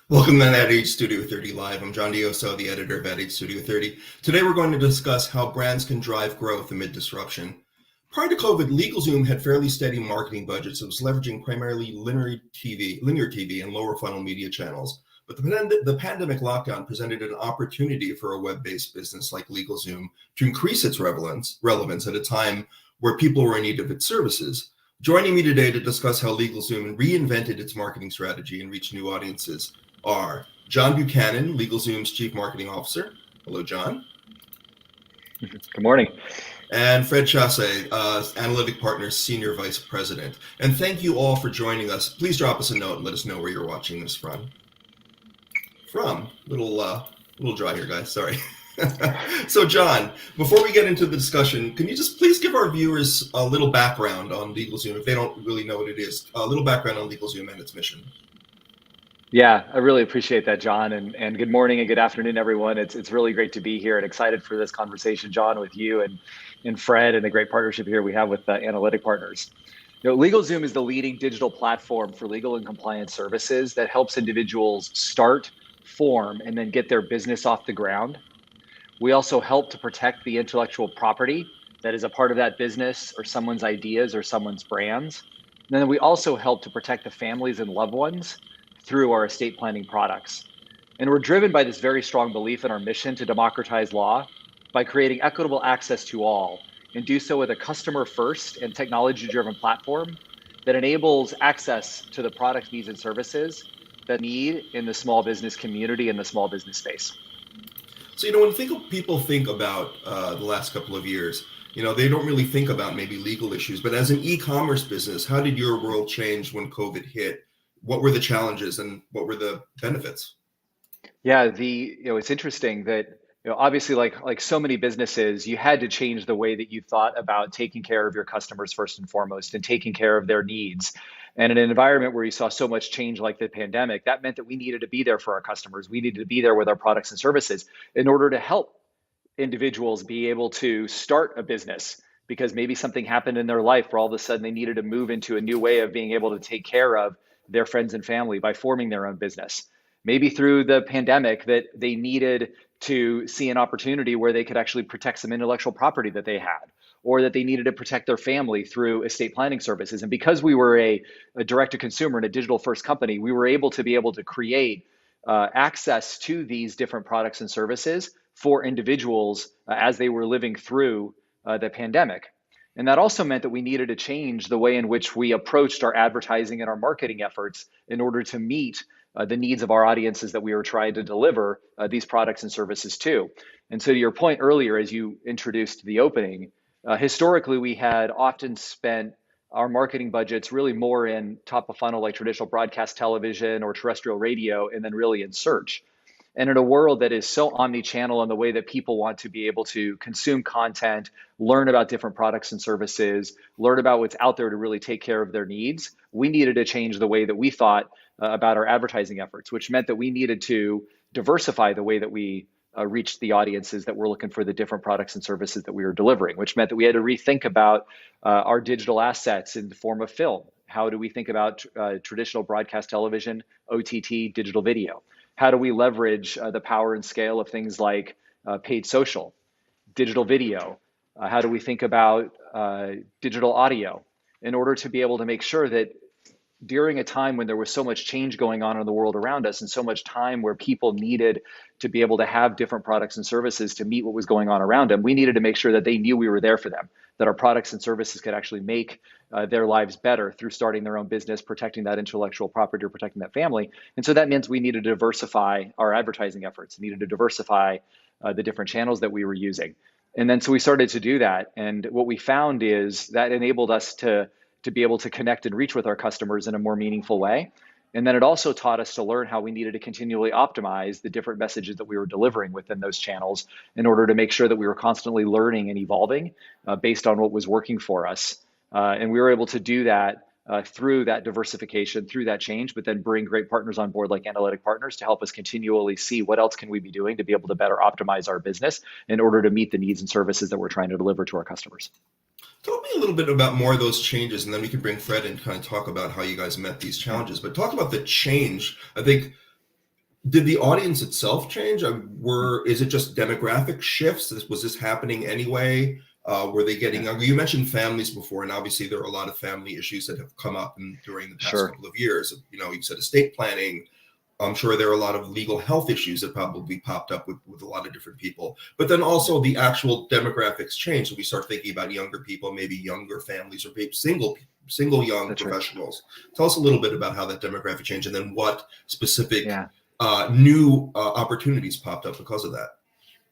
Welcome to Ad Age Studio 30 Live. I'm John Dioso, the editor of Ad Age Studio 30. Today we're going to discuss how brands can drive growth amid disruption. Prior to COVID, Legalzoom had fairly steady marketing budgets that was leveraging primarily linear TV and lower funnel media channels. But the pandemic lockdown presented an opportunity for a web-based business like Legalzoom to increase its relevance at a time where people were in need of its services. Joining me today to discuss how LegalZoom reinvented its marketing strategy and reached new audiences are John Buchanan, LegalZoom's Chief Marketing Officer. Hello, John. Good morning. And Fred Chasse, Analytic Partners Senior Vice President. And thank you all for joining us. Please drop us a note and let us know where you're watching this from. Little dry here, guys. Sorry. So, John, before we get into the discussion, can you just please give our viewers a little background on LegalZoom if they don't really know what it is? A little background on LegalZoom and its mission. Yeah, I really appreciate that, John. And good morning and good afternoon, everyone. It's really great to be here and excited for this conversation, John, with you and Fred, and the great partnership here we have with Analytic Partners. LegalZoom is the leading digital platform for legal and compliance services that helps individuals start, form, and then get their business off the ground. We also help to protect the intellectual property that is a part of that business or someone's ideas or someone's brands. And then we also help to protect the families and loved ones through our estate planning products. And we're driven by this very strong belief in our mission to democratize law by creating equitable access to all, and do so with a customer-first and technology-driven platform that enables access to the products, needs, and services that need in the small business community and the small business space. So, when people think about the last couple of years, they don't really think about maybe legal issues, but as an e-commerce business, how did your world change when COVID hit? What were the challenges and what were the benefits? Yeah, it's interesting that obviously, like so many businesses, you had to change the way that you thought about taking care of your customers first and foremost, and taking care of their needs. And in an environment where you saw so much change like the pandemic, that meant that we needed to be there for our customers. We needed to be there with our products and services in order to help individuals be able to start a business, because maybe something happened in their life where all of a sudden they needed to move into a new way of being able to take care of their friends and family by forming their own business. Maybe through the pandemic that they needed to see an opportunity where they could actually protect some intellectual property that they had, or that they needed to protect their family through estate planning services. And because we were a direct-to-consumer and a digital-first company, we were able to create access to these different products and services for individuals as they were living through the pandemic. And that also meant that we needed to change the way in which we approached our advertising and our marketing efforts in order to meet the needs of our audiences that we were trying to deliver these products and services to. And so to your point earlier, as you introduced the opening, historically, we had often spent our marketing budgets really more in top of funnel, like traditional broadcast television or terrestrial radio, and then really in search. And in a world that is so omni-channel in the way that people want to be able to consume content, learn about different products and services, learn about what's out there to really take care of their needs, we needed to change the way that we thought about our advertising efforts, which meant that we needed to diversify the way that we reached the audiences that were looking for the different products and services that we were delivering, which meant that we had to rethink about our digital assets in the form of film. How do we think about traditional broadcast television, OTT, digital video? How do we leverage the power and scale of things like paid social, digital video? How do we think about digital audio in order to be able to make sure that during a time when there was so much change going on in the world around us, and so much time where people needed to be able to have different products and services to meet what was going on around them, we needed to make sure that they knew we were there for them, that our products and services could actually make their lives better through starting their own business, protecting that intellectual property, or protecting that family. And so that means we needed to diversify our advertising efforts, needed to diversify the different channels that we were using. And then so we started to do that. And what we found is that enabled us to be able to connect and reach with our customers in a more meaningful way. And then it also taught us to learn how we needed to continually optimize the different messages that we were delivering within those channels in order to make sure that we were constantly learning and evolving based on what was working for us. And we were able to do that through that diversification, through that change, but then bring great partners on board like Analytic Partners to help us continually see what else can we be doing to be able to better optimize our business in order to meet the needs and services that we're trying to deliver to our customers. Tell me a little bit about more of those changes, and then we can bring Fred in and kind of talk about how you guys met these challenges. But talk about the change. I think Did the audience itself change? Is it just demographic shifts? Was this happening anyway? Were they getting Yeah, younger? You mentioned families before, and obviously there are a lot of family issues that have come up during the past sure. couple of years. You said estate planning. I'm sure there are a lot of legal health issues that probably popped up with a lot of different people. But then Yeah, also the actual demographics change. So we start thinking about younger people, maybe younger families, or maybe single young that's right. professionals. Tell us a little bit about how that demographic changed, and then what specific Yeah. new opportunities popped up because of that.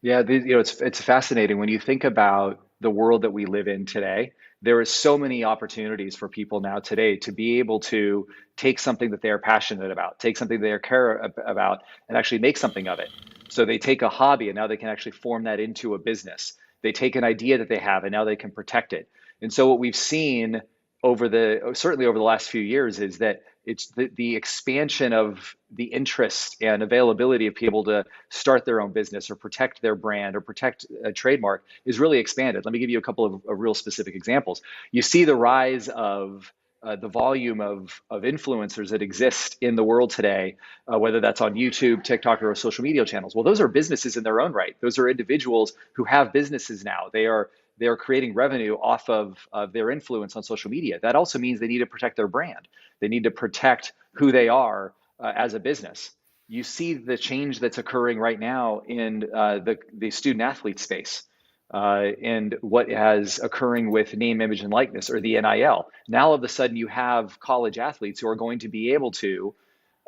Yeah, it's fascinating when you think about the world that we live in today. There is so many opportunities for people now today to be able to take something that they are passionate about, take something they care about, and actually make something of it. So they take a hobby and now they can actually form that into a business. They take an idea that they have and now they can protect it. And so what we've seen certainly over the last few years is that it's the expansion of the interest and availability of people to start their own business or protect their brand or protect a trademark is really expanded. Let me give you a couple of real specific examples. You see the rise of the volume of influencers that exist in the world today, whether that's on YouTube, TikTok, or social media channels. Well, those are businesses in their own right. Those are individuals who have businesses now. They are creating revenue off of their influence on social media. That also means they need to protect their brand. They need to protect who they are as a business. You see the change that's occurring right now in the student athlete space and what has occurring with name, image, and likeness, or the NIL. Now, all of a sudden, you have college athletes who are going to be able to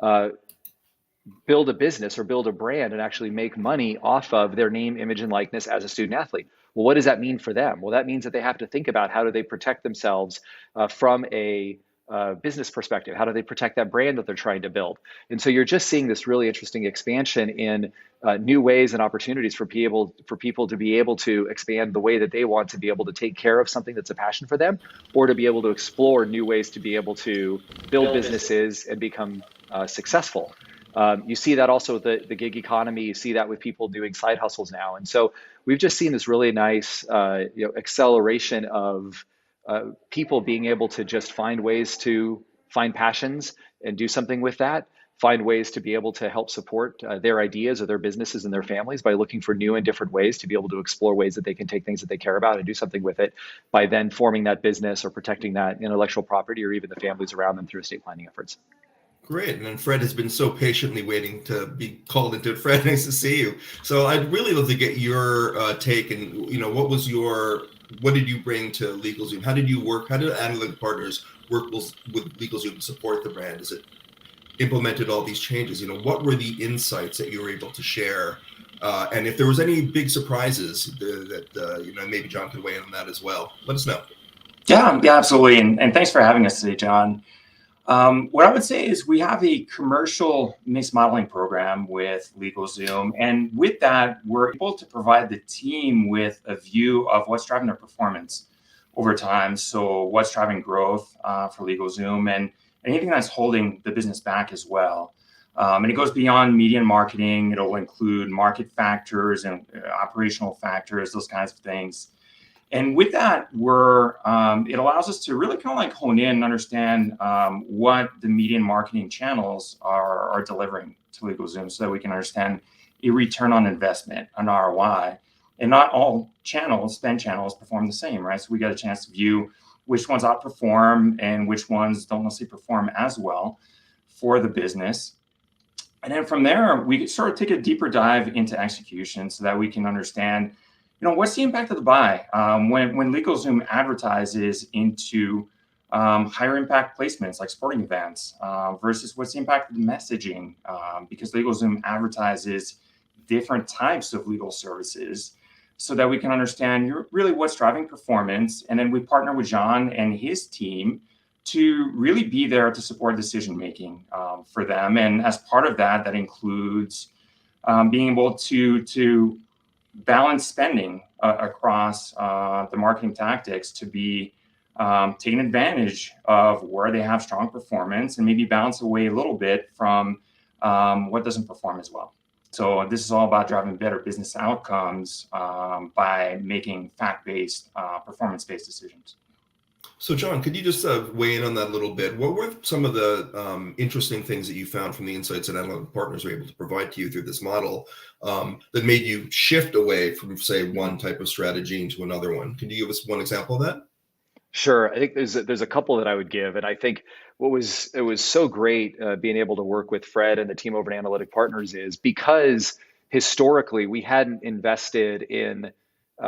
uh, build a business or build a brand and actually make money off of their name, image, and likeness as a student athlete. Well, what does that mean for them? Well, that means that they have to think about how do they protect themselves from a business perspective? How do they protect that brand that they're trying to build? And so you're just seeing this really interesting expansion in new ways and opportunities for people to be able to expand the way that they want to be able to take care of something that's a passion for them, or to be able to explore new ways to be able to build businesses and become successful. You see that also with the gig economy. You see that with people doing side hustles now, and so we've just seen this really nice acceleration of people being able to just find ways to find passions and do something with that. Find ways to be able to help support their ideas or their businesses and their families by looking for new and different ways to be able to explore ways that they can take things that they care about and do something with it by then forming that business or protecting that intellectual property or even the families around them through estate planning efforts. Great. And then Fred has been so patiently waiting to be called into it. Fred, nice to see you. So I'd really love to get your take, and what did you bring to LegalZoom? How did you work? How did analytic partners work with LegalZoom to support the brand as it implemented all these changes? What were the insights that you were able to share? And if there was any big surprises that maybe John could weigh in on that as well. Let us know. Yeah, absolutely. And thanks for having us today, John. What I would say is we have a commercial mixed modeling program with LegalZoom. And with that, we're able to provide the team with a view of what's driving their performance over time. So what's driving growth for LegalZoom and anything that's holding the business back as well. And it goes beyond media and marketing. It'll include market factors and operational factors, those kinds of things. And with that, it allows us to really kind of like hone in and understand what the media and marketing channels are delivering to LegalZoom so that we can understand a return on investment, an ROI. And not all spend channels perform the same, right? So we got a chance to view which ones outperform and which ones don't necessarily perform as well for the business. And then from there, we sort of take a deeper dive into execution so that we can understand what's the impact of the buy when LegalZoom advertises into higher impact placements like sporting events versus what's the impact of the messaging because LegalZoom advertises different types of legal services so that we can understand really what's driving performance. And then we partner with John and his team to really be there to support decision-making for them. And as part of that, that includes being able to balance spending across the marketing tactics to be taking advantage of where they have strong performance and maybe balance away a little bit from what doesn't perform as well. So this is all about driving better business outcomes by making fact-based, performance-based decisions. So, John, could you just weigh in on that a little bit? What were some of the interesting things that you found from the insights that analytic partners were able to provide to you through this model that made you shift away from, say, one type of strategy into another one? Can you give us one example of that? Sure. I think there's a couple that I would give, and I think it was so great being able to work with Fred and the team over at Analytic Partners is because historically we hadn't invested in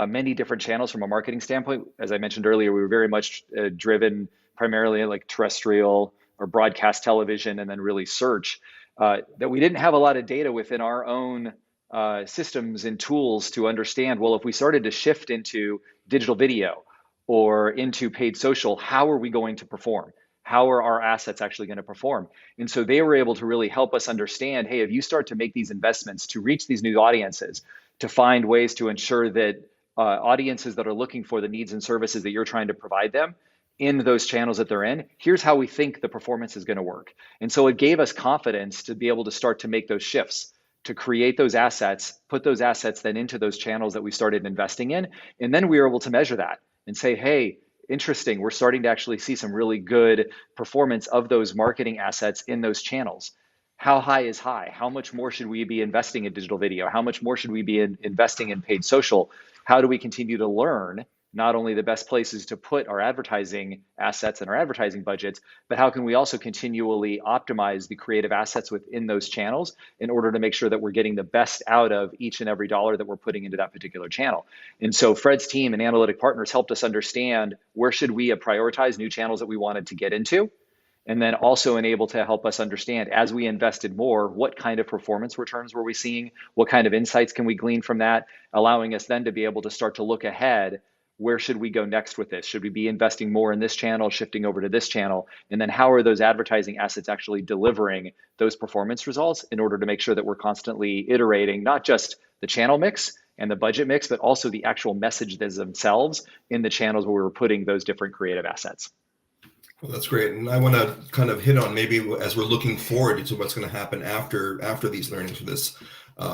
many different channels from a marketing standpoint. As I mentioned earlier, we were very much driven primarily like terrestrial or broadcast television, and then really search. That we didn't have a lot of data within our own systems and tools to understand. Well, if we started to shift into digital video or into paid social, how are we going to perform? How are our assets actually going to perform? And so they were able to really help us understand, hey, if you start to make these investments to reach these new audiences, to find ways to ensure that audiences that are looking for the needs and services that you're trying to provide them in those channels that they're in, here's how we think the performance is going to work. And so it gave us confidence to be able to start to make those shifts, to create those assets, put those assets then into those channels that we started investing in. And then we were able to measure that and say, hey, interesting, we're starting to actually see some really good performance of those marketing assets in those channels. How high is high? How much more should we be investing in digital video? How much more should we be investing in paid social? How do we continue to learn not only the best places to put our advertising assets and our advertising budgets, but how can we also continually optimize the creative assets within those channels in order to make sure that we're getting the best out of each and every dollar that we're putting into that particular channel. And so Fred's team and Analytic Partners helped us understand where should we prioritize new channels that we wanted to get into, and then also enable to help us understand as we invested more, what kind of performance returns were we seeing, what kind of insights can we glean from that, allowing us then to be able to start to look ahead. Where should we go next with this? Should we be investing more in this channel, shifting over to this channel? And then how are those advertising assets actually delivering those performance results in order to make sure that we're constantly iterating, not just the channel mix and the budget mix, but also the actual messages themselves in the channels where we're putting those different creative assets. Well, that's great. And I want to kind of hit on maybe as we're looking forward to what's going to happen after these learnings for this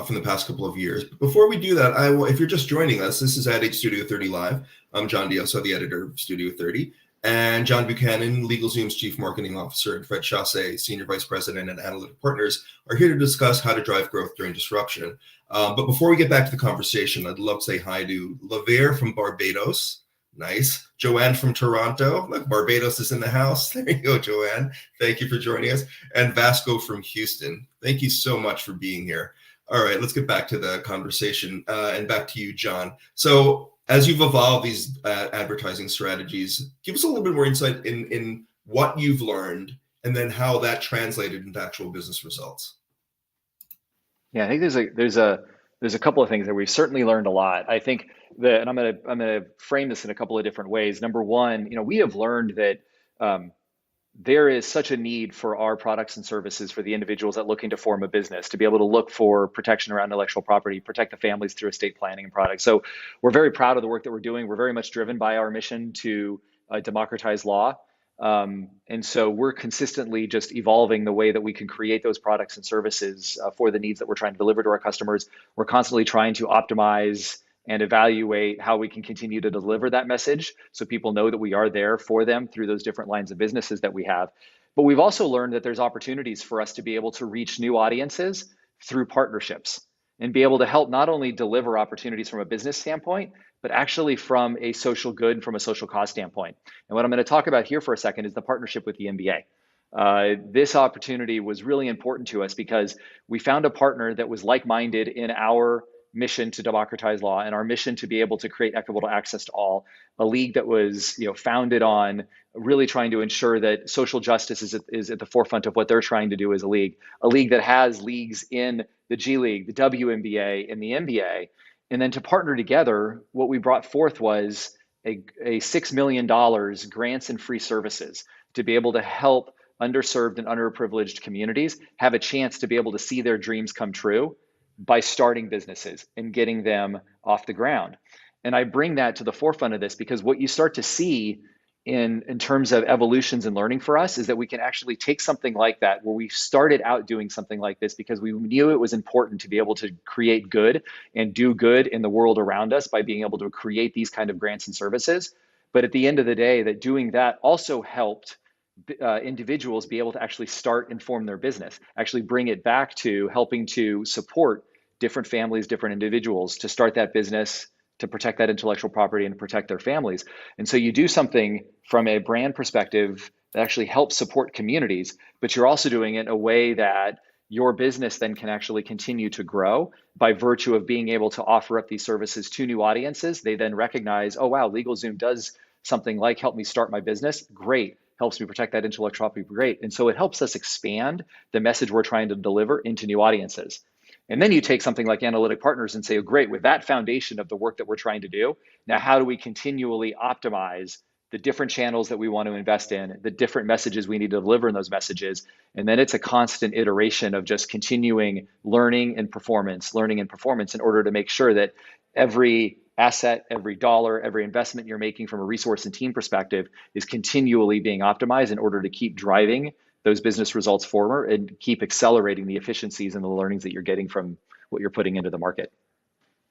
from the past couple of years. But before we do that, if you're just joining us, this is Ad Age Studio 30 Live. I'm John Dioso, the editor of Studio 30, and John Buchanan, LegalZoom's Chief Marketing Officer, and Fred Chasse, Senior Vice President at Analytic Partners, are here to discuss how to drive growth during disruption. But before we get back to the conversation, I'd love to say hi to Lavere from Barbados. Nice. Joanne from Toronto. Look, Barbados is in the house. There you go, Joanne. Thank you for joining us. And Vasco from Houston. Thank you so much for being here. All right, let's get back to the conversation and back to you, John. So as you've evolved these advertising strategies, give us a little bit more insight in what you've learned and then how that translated into actual business results. Yeah, I think there's a couple of things that we've certainly learned a lot. I think that, and I'm gonna frame this in a couple of different ways. Number one, we have learned that there is such a need for our products and services for the individuals that looking to form a business to be able to look for protection around intellectual property, protect the families through estate planning and products. So we're very proud of the work that we're doing. We're very much driven by our mission to democratize law. And so we're consistently just evolving the way that we can create those products and services for the needs that we're trying to deliver to our customers. We're constantly trying to optimize and evaluate how we can continue to deliver that message so people know that we are there for them through those different lines of businesses that we have. But we've also learned that there's opportunities for us to be able to reach new audiences through partnerships and be able to help not only deliver opportunities from a business standpoint, but actually from a social good, from a social cause standpoint. And what I'm going to talk about here for a second is the partnership with the NBA. This opportunity was really important to us because we found a partner that was like-minded in our mission to democratize law and our mission to be able to create equitable access to all, a league that was founded on really trying to ensure that social justice is at the forefront of what they're trying to do as a league that has leagues in the G League, the WNBA, and the NBA. And then to partner together, what we brought forth was a $6 million grants and free services to be able to help underserved and underprivileged communities have a chance to be able to see their dreams come true by starting businesses and getting them off the ground. And I bring that to the forefront of this because what you start to see in terms of evolutions and learning for us is that we can actually take something like that, where we started out doing something like this because we knew it was important to be able to create good and do good in the world around us by being able to create these kind of grants and services. But at the end of the day, that doing that also helped individuals be able to actually start and form their business, actually bring it back to helping to support different families, different individuals to start that business, to protect that intellectual property and protect their families. And so you do something from a brand perspective that actually helps support communities, but you're also doing it in a way that your business then can actually continue to grow by virtue of being able to offer up these services to new audiences. They then recognize, oh, wow, LegalZoom does something like help me start my business. Great. Helps me protect that intellectual property. Great. And so it helps us expand the message we're trying to deliver into new audiences. And then you take something like analytic partners and say, oh, great, with that foundation of the work that we're trying to do, now how do we continually optimize the different channels that we want to invest in, the different messages we need to deliver in those messages? And then it's a constant iteration of just continuing learning and performance in order to make sure that every asset, every dollar, every investment you're making from a resource and team perspective is continually being optimized in order to keep driving those business results forward and keep accelerating the efficiencies and the learnings that you're getting from what you're putting into the market.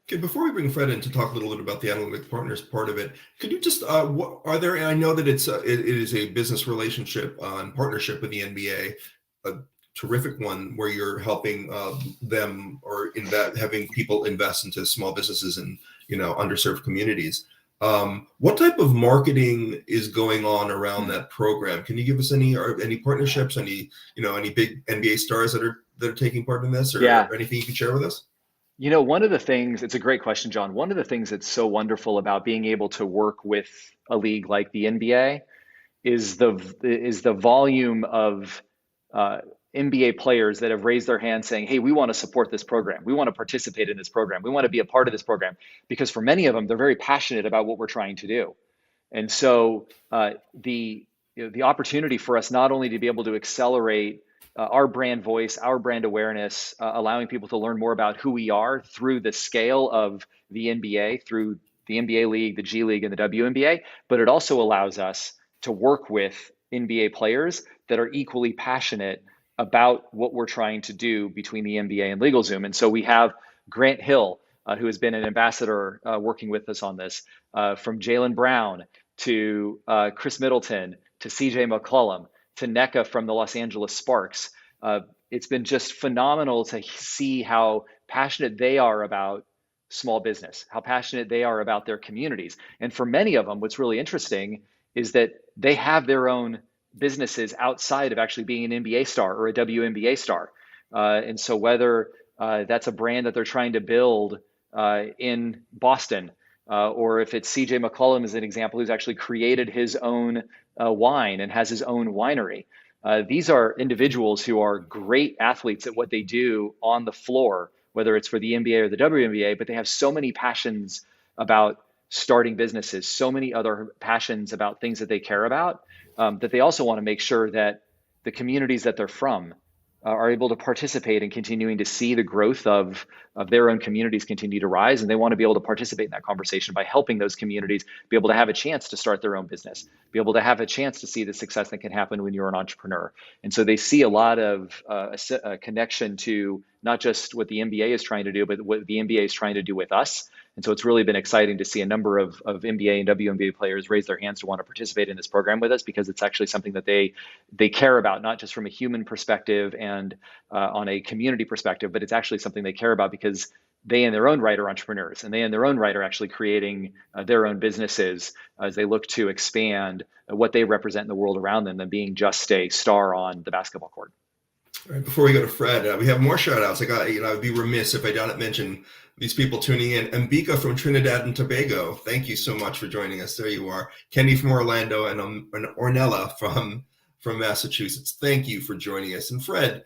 Okay, before we bring Fred in to talk a little bit about the analytic partners part of it, could you just, what are there, I know that it is a business relationship and partnership with the NBA, a terrific one where you're helping them or having people invest into small businesses and, underserved communities. What type of marketing is going on around that program? Can you give us any partnerships, any big NBA stars that are taking part in this, or anything you can share with us? One of the things, it's a great question, John. One of the things that's so wonderful about being able to work with a league like the NBA is the volume of NBA players that have raised their hand saying, hey, we want to support this program. We want to participate in this program. We want to be a part of this program. Because for many of them, they're very passionate about what we're trying to do. And so the opportunity for us not only to be able to accelerate our brand voice, our brand awareness, allowing people to learn more about who we are through the scale of the NBA, through the NBA League, the G League, and the WNBA, but it also allows us to work with NBA players that are equally passionate about what we're trying to do between the NBA and LegalZoom. And so we have Grant Hill, who has been an ambassador working with us on this, from Jaylen Brown to Chris Middleton to CJ McCollum to NECA from the Los Angeles Sparks. It's been just phenomenal to see how passionate they are about small business, how passionate they are about their communities. And for many of them, what's really interesting is that they have their own businesses outside of actually being an NBA star or a WNBA star. And so whether that's a brand that they're trying to build in Boston, or if it's CJ McCollum as an example, who's actually created his own wine and has his own winery. These are individuals who are great athletes at what they do on the floor, whether it's for the NBA or the WNBA, but they have so many passions about starting businesses, so many other passions about things that they care about, that they also want to make sure that the communities that they're from are able to participate in continuing to see the growth of their own communities continue to rise. And they want to be able to participate in that conversation by helping those communities be able to have a chance to start their own business, be able to have a chance to see the success that can happen when you're an entrepreneur. And so they see a lot of a connection to not just what the NBA is trying to do, but what the NBA is trying to do with us. And so it's really been exciting to see a number of NBA and WNBA players raise their hands to want to participate in this program with us, because it's actually something that they care about, not just from a human perspective and on a community perspective, but it's actually something they care about because they in their own right are entrepreneurs, and they in their own right are actually creating their own businesses as they look to expand what they represent in the world around them than being just a star on the basketball court. All right, before we go to Fred, we have more shout outs. I'd be remiss if I didn't mention these people tuning in. Mbika from Trinidad and Tobago, thank you so much for joining us. There you are. Kenny from Orlando and Ornella from Massachusetts. Thank you for joining us. And Fred,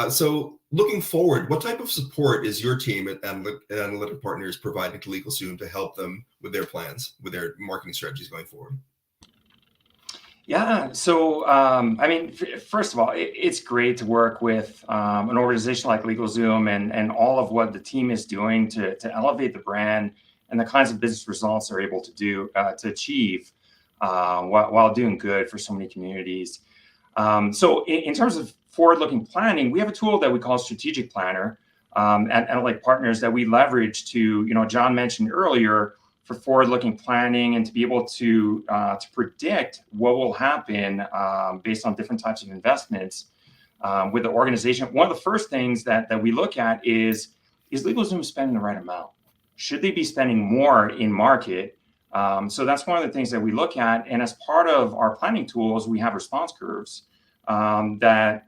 so looking forward, what type of support is your team at Analytic Partners providing to LegalZoom to help them with their plans, with their marketing strategies going forward? Yeah, so first of all, it's great to work with an organization like LegalZoom and all of what the team is doing to elevate the brand and the kinds of business results they're able to do to achieve while doing good for so many communities. So in terms of forward-looking planning, we have a tool that we call Strategic Planner at Analytic Partners that we leverage to, John mentioned earlier, for forward-looking planning and to be able to predict what will happen based on different types of investments with the organization. One of the first things that we look at is LegalZoom spending the right amount? Should they be spending more in market? So that's one of the things that we look at. And as part of our planning tools, we have response curves that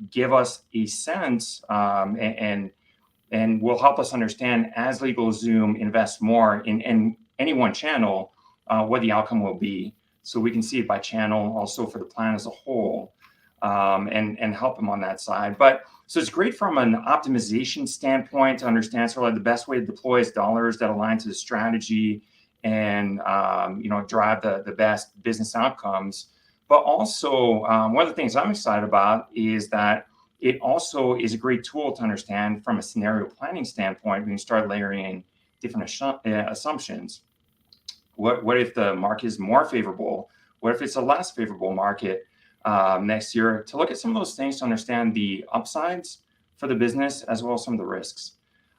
give us a sense and will help us understand as LegalZoom invests more in any one channel, what the outcome will be. So we can see it by channel, also for the plan as a whole, and help them on that side. But so it's great from an optimization standpoint to understand sort of the best way to deploy his dollars that align to the strategy and drive the best business outcomes. But also, one of the things I'm excited about is that it also is a great tool to understand from a scenario planning standpoint when you start layering in different assumptions. What if the market is more favorable? What if it's a less favorable market next year? To look at some of those things to understand the upsides for the business as well as some of the risks.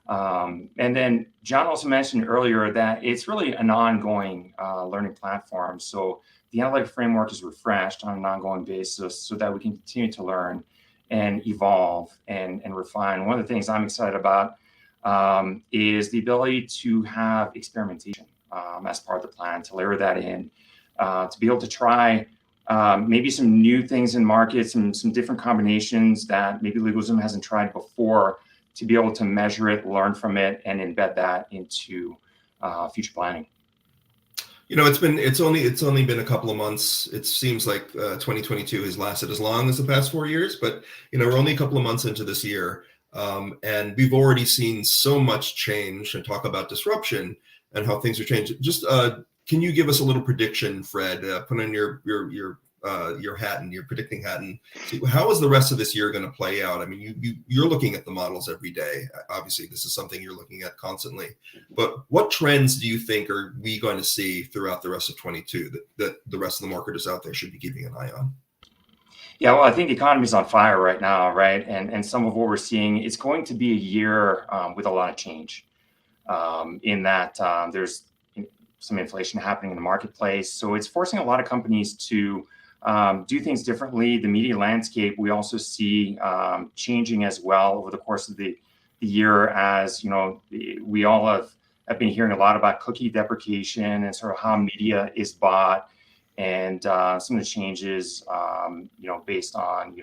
And then John also mentioned earlier that it's really an ongoing learning platform. So the analytic framework is refreshed on an ongoing basis so that we can continue to learn and evolve and refine. One of the things I'm excited about is the ability to have experimentation as part of the plan, to layer that in, to be able to try maybe some new things in markets and some different combinations that maybe LegalZoom hasn't tried before, to be able to measure it, learn from it, and embed that into future planning. It's only been a couple of months. It seems like 2022 has lasted as long as the past 4 years, but we're only a couple of months into this year, and we've already seen so much change. And talk about disruption and how things are changing. Just can you give us a little prediction, Fred? Put on your hat and your predicting hat, and see how is the rest of this year going to play out? I mean, you're looking at the models every day. Obviously, this is something you're looking at constantly. But what trends do you think are we going to see throughout the rest of 22 that the rest of the marketers out there should be keeping an eye on? Yeah, well, I think the economy is on fire right now, right? And some of what we're seeing, it's going to be a year with a lot of change. In that there's some inflation happening in the marketplace, so it's forcing a lot of companies to do things differently. The media landscape we also see changing as well over the course of the year, as we all have been hearing a lot about cookie deprecation and sort of how media is bought, and some of the changes based on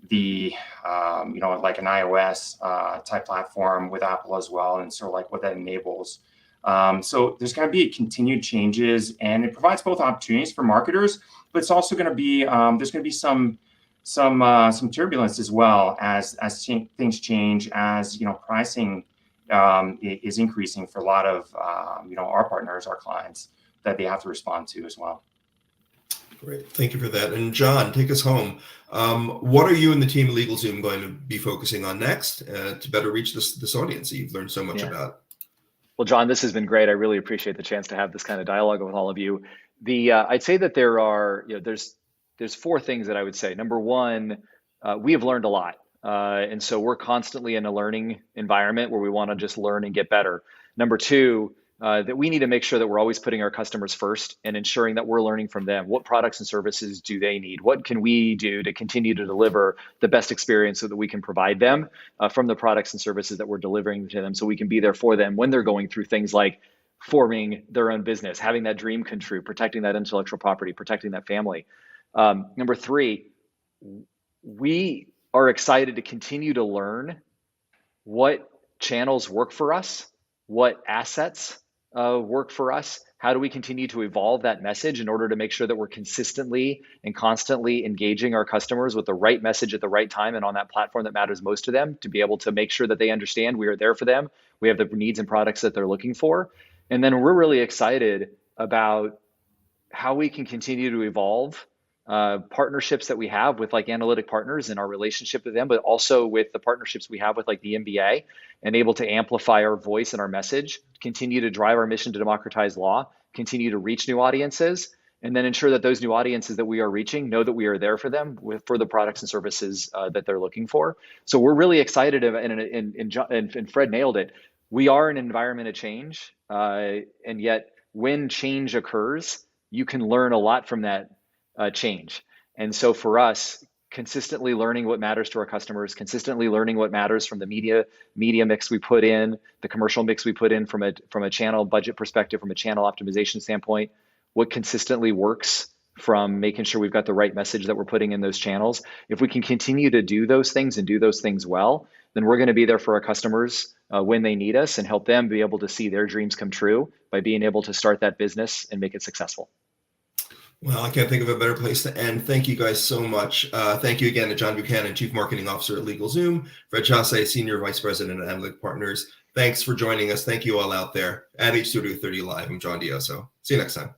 the like an iOS type platform with Apple as well, and sort of like what that enables. So there's going to be continued changes, and it provides both opportunities for marketers, but it's also going to be there's going to be some turbulence as well as things change, as pricing is increasing for a lot of our partners, our clients, that they have to respond to as well. Great, thank you for that. And John, take us home. What are you and the team at LegalZoom going to be focusing on next to better reach this audience that you've learned so much about? Well, John, this has been great. I really appreciate the chance to have this kind of dialogue with all of you. I'd say that there are, there's four things that I would say. Number one, we have learned a lot. And so we're constantly in a learning environment where we want to just learn and get better. Number two, that we need to make sure that we're always putting our customers first and ensuring that we're learning from them. What products and services do they need? What can we do to continue to deliver the best experience so that we can provide them from the products and services that we're delivering to them, so we can be there for them when they're going through things like forming their own business, having that dream come true, protecting that intellectual property, protecting that family. Number three, we are excited to continue to learn what channels work for us, what assets work for us. How do we continue to evolve that message in order to make sure that we're consistently and constantly engaging our customers with the right message at the right time and on that platform that matters most to them, to be able to make sure that they understand we are there for them. We have the needs and products that they're looking for. And then we're really excited about how we can continue to evolve partnerships that we have with like analytic partners and our relationship with them, but also with the partnerships we have with like the NBA, and able to amplify our voice and our message, continue to drive our mission to democratize law, continue to reach new audiences, and then ensure that those new audiences that we are reaching know that we are there for them for the products and services that they're looking for. So we're really excited, and Fred nailed it. we are an environment of change, and yet when change occurs, you can learn a lot from that change. And so for us, consistently learning what matters to our customers, consistently learning what matters from the media mix we put in, the commercial mix we put in from a channel budget perspective, from a channel optimization standpoint, what consistently works from making sure we've got the right message that we're putting in those channels. If we can continue to do those things and do those things well, then we're going to be there for our customers when they need us and help them be able to see their dreams come true by being able to start that business and make it successful. Well, I can't think of a better place to end. Thank you guys so much. Thank you again to John Buchanan, Chief Marketing Officer at Legalzoom, Fred Chasse, Senior Vice President at Analytic Partners. Thanks for joining us. Thank you all out there at H Studio 30 Live. I'm John Dioso. See you next time.